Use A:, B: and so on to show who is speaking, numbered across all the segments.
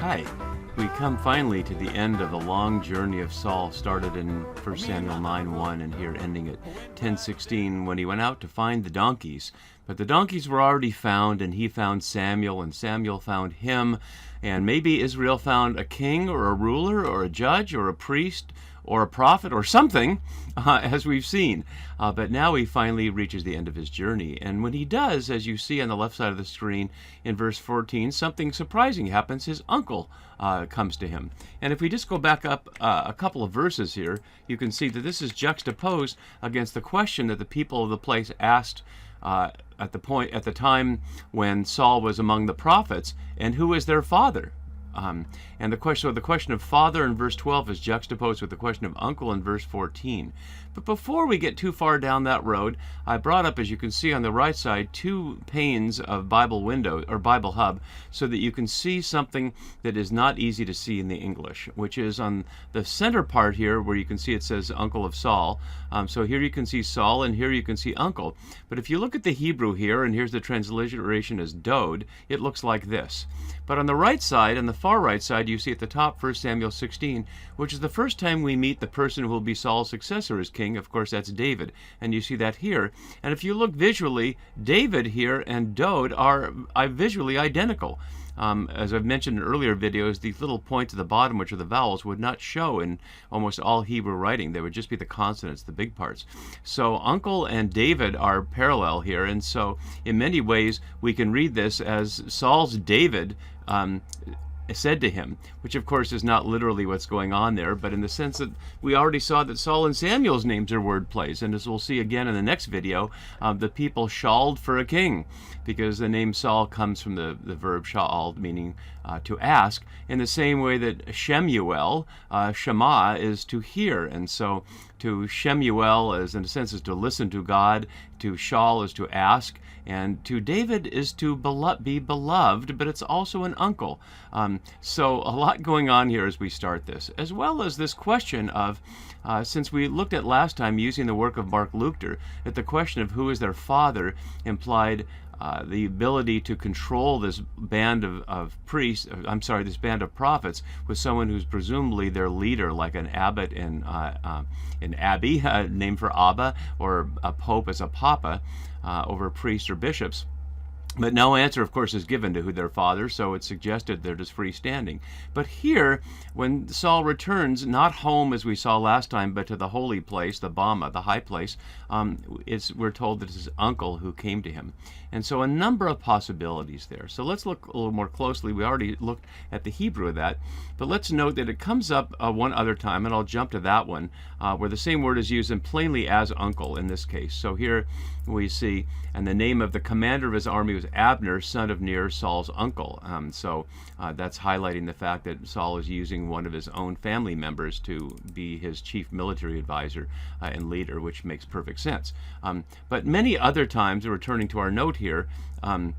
A: Hi. We come finally to the end of the long journey of Saul, started in 1 Samuel 9:1 and here ending at 10:16 when he went out to find the donkeys. But the donkeys were already found, and he found Samuel, and Samuel found him, and maybe Israel found a king or a ruler or a judge or a priest or a prophet or something, as we've seen. But now he finally reaches the end of his journey. And when he does, as you see on the left side of the screen in verse 14, something surprising happens. His uncle comes to him. And if we just go back up a couple of verses here, you can see that this is juxtaposed against the question that the people of the place asked at the time when Saul was among the prophets, and who is their father? And the question of father in verse 12 is juxtaposed with the question of uncle in verse 14. But before we get too far down that road, I brought up, as you can see on the right side, two panes of Bible window or Bible Hub, so that you can see something that is not easy to see in the English, which is on the center part here where you can see it says uncle of Saul. So here you can see Saul, and here you can see uncle. But if you look at the Hebrew here, and here's the transliteration as Dode, it looks like this. But on the right side, on the far right side, you see at the top 1 Samuel 16, which is the first time we meet the person who will be Saul's successor as king. Of course, that's David, and you see that here. And if you look visually, David here and Dode are visually identical. As I've mentioned in earlier videos, these little points at the bottom, which are the vowels, would not show in almost all Hebrew writing. They would just be the consonants, the big parts. So uncle and David are parallel here, and so in many ways we can read this as Saul's David said to him, which of course is not literally what's going on there, but in the sense that we already saw that Saul and Samuel's names are word plays, and as we'll see again in the next video, the people shawled for a king, because the name Saul comes from the verb sha'al, meaning to ask, in the same way that Shemuel, Shema, is to hear, and so to Shemuel is in a sense is to listen to God, to Shaul is to ask, and to David is to be beloved, but it's also an uncle. So a lot going on here as we start this, as well as this question of, since we looked at last time using the work of Mark Luchter, that the question of who is their father implied the ability to control this band of priests, this band of prophets, with someone who's presumably their leader, like an abbot in Abbey, named for Abba, or a pope as a papa over priests or bishops. But no answer, of course, is given to who their father, so it's suggested they're just freestanding. But here, when Saul returns, not home as we saw last time, but to the holy place, the Bama, the high place, we're told that it's his uncle who came to him. And so a number of possibilities there. So let's look a little more closely. We already looked at the Hebrew of that, but let's note that it comes up one other time, and I'll jump to that one, where the same word is used in plainly as uncle in this case. So here we see, and the name of the commander of his army was Abner, son of Ner, Saul's uncle. So that's highlighting the fact that Saul is using one of his own family members to be his chief military advisor and leader, which makes perfect sense. But many other times, returning to our note here, word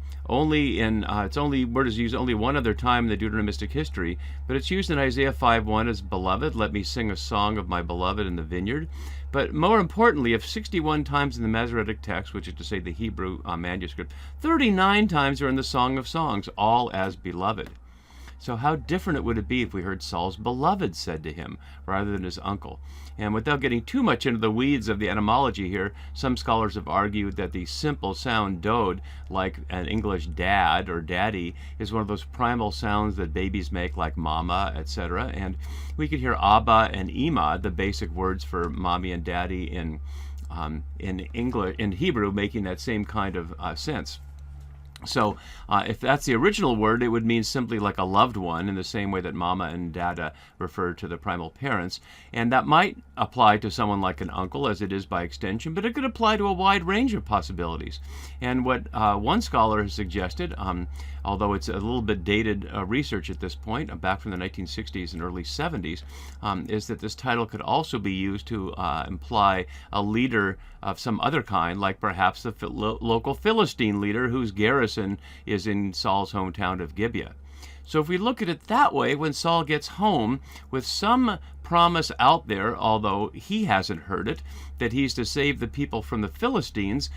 A: is used only one other time in the Deuteronomistic history, but it's used in Isaiah 5:1 as beloved. Let me sing a song of my beloved in the vineyard. But more importantly, if 61 times in the Masoretic text, which is to say the Hebrew manuscript, 39 times are in the Song of Songs, all as beloved. So how different would it be if we heard Saul's beloved said to him rather than his uncle? And without getting too much into the weeds of the etymology here, some scholars have argued that the simple sound dode, like an English dad or daddy, is one of those primal sounds that babies make, like mama, etc. And we could hear abba and ima, the basic words for mommy and daddy in English, in Hebrew, making that same kind of sense. So if that's the original word, it would mean simply like a loved one, in the same way that mama and dada refer to the primal parents. And that might apply to someone like an uncle, as it is by extension, but it could apply to a wide range of possibilities. And what one scholar has suggested, although it's a little bit dated research at this point, back from the 1960s and early 70s, is that this title could also be used to imply a leader of some other kind, like perhaps the local Philistine leader whose garrison is in Saul's hometown of Gibeah. So if we look at it that way, when Saul gets home with some promise out there, although he hasn't heard it, that he's to save the people from the Philistines.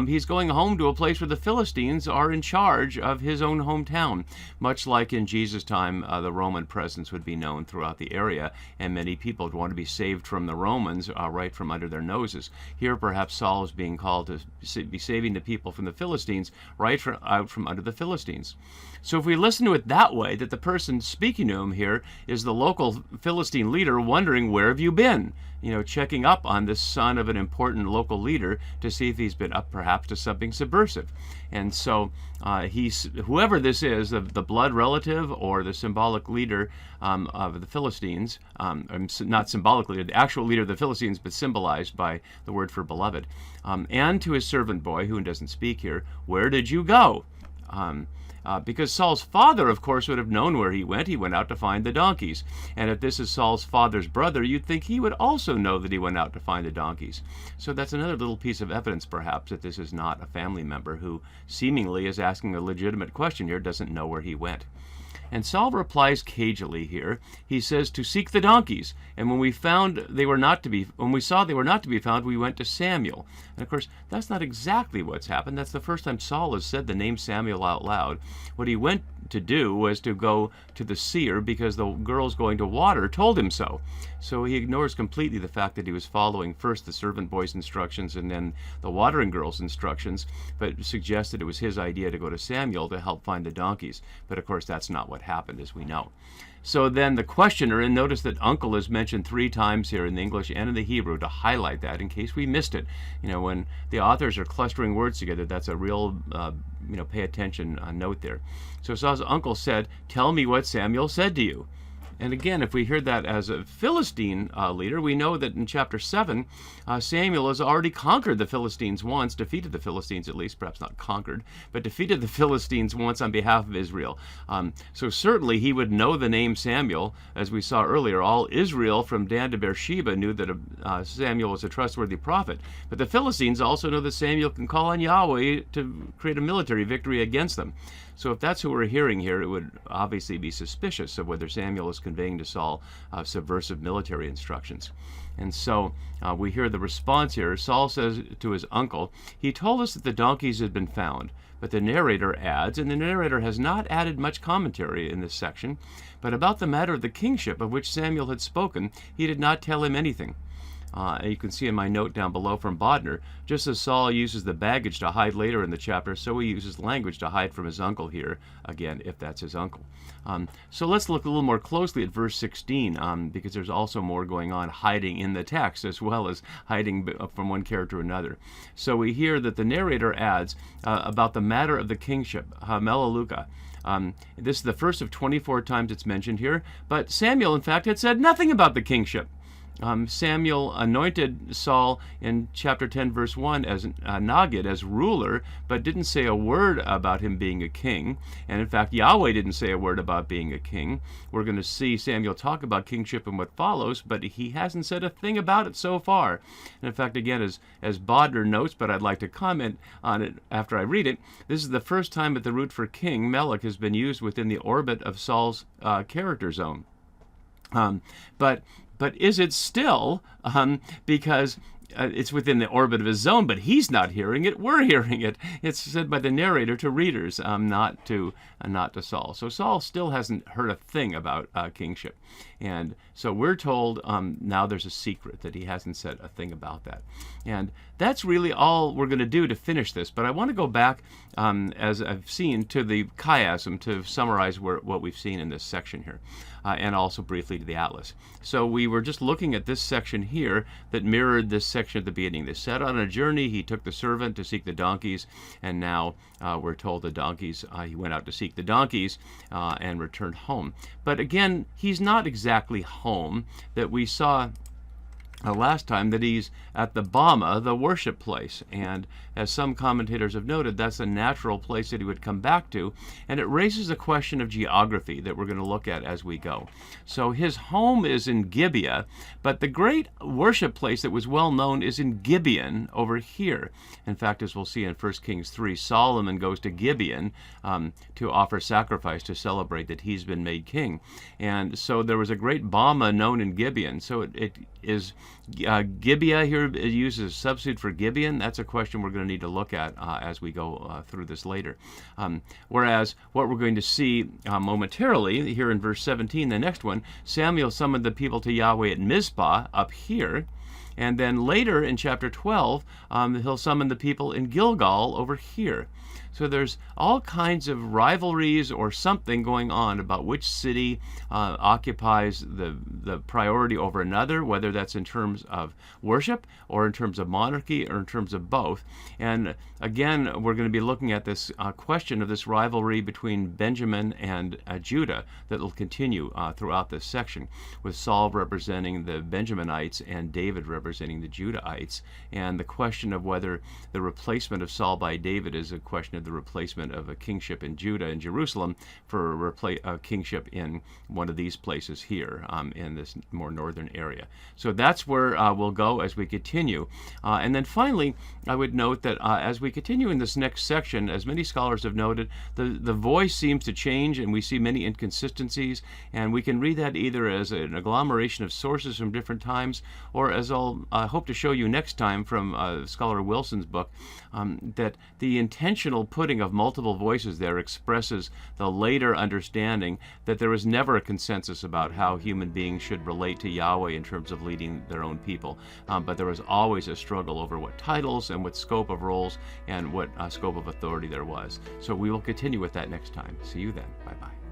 A: He's going home to a place where the Philistines are in charge of his own hometown. Much like in Jesus' time, the Roman presence would be known throughout the area, and many people would want to be saved from the Romans right from under their noses. Here, perhaps Saul is being called to be saving the people from the Philistines out from under the Philistines. So if we listen to it that way, that the person speaking to him here is the local Philistine leader wondering, where have you been? Checking up on this son of an important local leader to see if he's been up perhaps to something subversive. And so whoever this is, the blood relative or the symbolic leader of the Philistines, not symbolic leader, the actual leader of the Philistines, but symbolized by the word for beloved, and to his servant boy, who doesn't speak here, where did you go? Because Saul's father, of course, would have known where he went. He went out to find the donkeys. And if this is Saul's father's brother, you'd think he would also know that he went out to find the donkeys. So that's another little piece of evidence, perhaps, that this is not a family member who seemingly is asking a legitimate question here, doesn't know where he went. And Saul replies cagily here. He says, to seek the donkeys. And when we saw they were not to be found, we went to Samuel. And of course, that's not exactly what's happened. That's the first time Saul has said the name Samuel out loud. What he went to do was to go to the seer because the girls going to water told him so. So he ignores completely the fact that he was following first the servant boy's instructions and then the watering girl's instructions, but suggested it was his idea to go to Samuel to help find the donkeys. But of course, that's not what happened, as we know. So then the questioner, and notice that uncle is mentioned 3 times here in the English and in the Hebrew to highlight that in case we missed it. When the authors are clustering words together, that's a real, pay attention note there. So Saul's uncle said, tell me what Samuel said to you. And again, if we hear that as a Philistine leader, we know that in chapter 7, Samuel has already conquered the Philistines once, defeated the Philistines at least, perhaps not conquered, but defeated the Philistines once on behalf of Israel. So certainly he would know the name Samuel. As we saw earlier, all Israel from Dan to Beersheba knew that Samuel was a trustworthy prophet. But the Philistines also know that Samuel can call on Yahweh to create a military victory against them. So if that's who we're hearing here, it would obviously be suspicious of whether Samuel is conveying to Saul subversive military instructions. And so we hear the response here. Saul says to his uncle, he told us that the donkeys had been found. But the narrator adds, and the narrator has not added much commentary in this section, but about the matter of the kingship of which Samuel had spoken, he did not tell him anything. You can see in my note down below from Bodner, just as Saul uses the baggage to hide later in the chapter, so he uses language to hide from his uncle here, again, if that's his uncle. So let's look a little more closely at verse 16, because there's also more going on hiding in the text, as well as hiding from one character to another. So we hear that the narrator adds about the matter of the kingship, Melaleuca. This is the first of 24 times it's mentioned here, but Samuel, in fact, had said nothing about the kingship. Samuel anointed Saul in chapter 10, verse 1 as Nagid, as ruler, but didn't say a word about him being a king. And in fact, Yahweh didn't say a word about being a king. We're going to see Samuel talk about kingship and what follows, but he hasn't said a thing about it so far. And in fact, again, as Bodner notes, but I'd like to comment on it after I read it, this is the first time that the root for king, Melech, has been used within the orbit of Saul's character zone. But is it still? Because it's within the orbit of his zone, but he's not hearing it. We're hearing it. It's said by the narrator to readers, not to Saul. So Saul still hasn't heard a thing about kingship. And so we're told now there's a secret that he hasn't said a thing about that. And that's really all we're going to do to finish this. But I want to go back, as I've seen, to the chiasm to summarize what we've seen in this section here. And also briefly to the atlas. So we were just looking at this section here that mirrored this section at the beginning. They set on a journey, he took the servant to seek the donkeys, and now we're told the donkeys, he went out to seek the donkeys and returned home. But again, he's not exactly home. That we saw last time that he's at the Bama, the worship place, and as some commentators have noted, that's a natural place that he would come back to, and it raises a question of geography that we're going to look at as we go. So his home is in Gibeah, but the great worship place that was well known is in Gibeon over here. In fact, as we'll see in 1 Kings 3, Solomon goes to Gibeon to offer sacrifice to celebrate that he's been made king. And so there was a great Bama known in Gibeon. So it is Gibeah here used as a substitute for Gibeon. That's a question we're going to need to look at as we go through this later. Whereas what we're going to see momentarily here in verse 17, the next one, Samuel summoned the people to Yahweh at Mizpah up here. And then later in chapter 12, he'll summon the people in Gilgal over here. So there's all kinds of rivalries or something going on about which city occupies the priority over another, whether that's in terms of worship or in terms of monarchy or in terms of both. And again, we're going to be looking at this question of this rivalry between Benjamin and Judah that will continue throughout this section, with Saul representing the Benjaminites and David representing the Judahites, and the question of whether the replacement of Saul by David is a question of the replacement of a kingship in Judah and Jerusalem for a kingship in one of these places here in this more northern area. So that's where we'll go as we continue. And then finally, I would note that as we continue in this next section, as many scholars have noted, the voice seems to change and we see many inconsistencies, and we can read that either as an agglomeration of sources from different times, or as I'll hope to show you next time from Scholar Wilson's book, that the intentional putting of multiple voices there expresses the later understanding that there was never a consensus about how human beings should relate to Yahweh in terms of leading their own people, but there was always a struggle over what titles and what scope of roles and what scope of authority there was. So we will continue with that next time. See you then. Bye-bye.